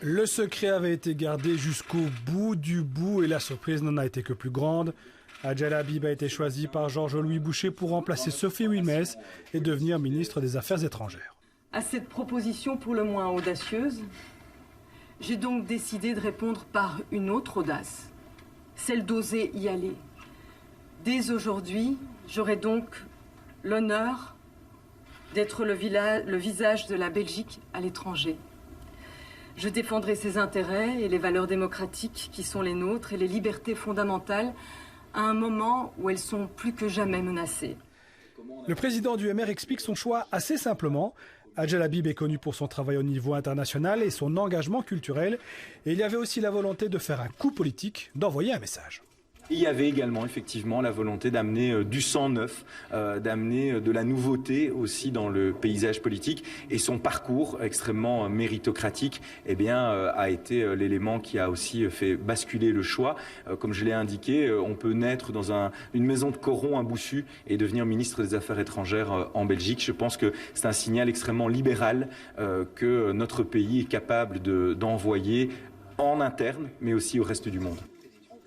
Le secret avait été gardé jusqu'au bout du bout et la surprise n'en a été que plus grande. Adjel Habib a été choisi par Georges-Louis Boucher pour remplacer Sophie Wilmès et devenir ministre des Affaires étrangères. À cette proposition pour le moins audacieuse, j'ai donc décidé de répondre par une autre audace, celle d'oser y aller. Dès aujourd'hui, j'aurai donc l'honneur d'être le visage de la Belgique à l'étranger. Je défendrai ses intérêts et les valeurs démocratiques qui sont les nôtres et les libertés fondamentales à un moment où elles sont plus que jamais menacées. Le président du MR explique son choix assez simplement. Adjel Habib est connu pour son travail au niveau international et son engagement culturel. Et il y avait aussi la volonté de faire un coup politique, d'envoyer un message. Il y avait également effectivement la volonté d'amener du sang neuf, d'amener de la nouveauté aussi dans le paysage politique. Et son parcours extrêmement méritocratique a été l'élément qui a aussi fait basculer le choix. Comme je l'ai indiqué, on peut naître dans une maison de Coron à Boussu et devenir ministre des Affaires étrangères en Belgique. Je pense que c'est un signal extrêmement libéral que notre pays est capable d'envoyer en interne, mais aussi au reste du monde.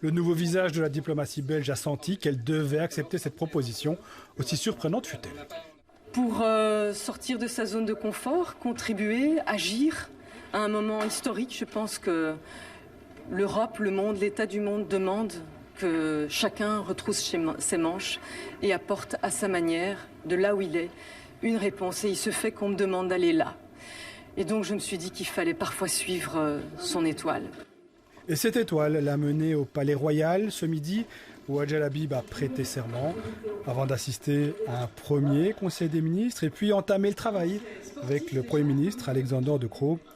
Le nouveau visage de la diplomatie belge a senti qu'elle devait accepter cette proposition, aussi surprenante fut-elle. Pour sortir de sa zone de confort, contribuer, agir à un moment historique, je pense que l'Europe, le monde, l'état du monde demande que chacun retrousse ses manches et apporte à sa manière, de là où il est, une réponse. Et il se fait qu'on me demande d'aller là. Et donc je me suis dit qu'il fallait parfois suivre son étoile. Et cette étoile l'a mené au Palais Royal ce midi, où Adjel Habib a prêté serment, avant d'assister à un premier Conseil des ministres et puis entamer le travail avec le Premier ministre Alexander De Croo.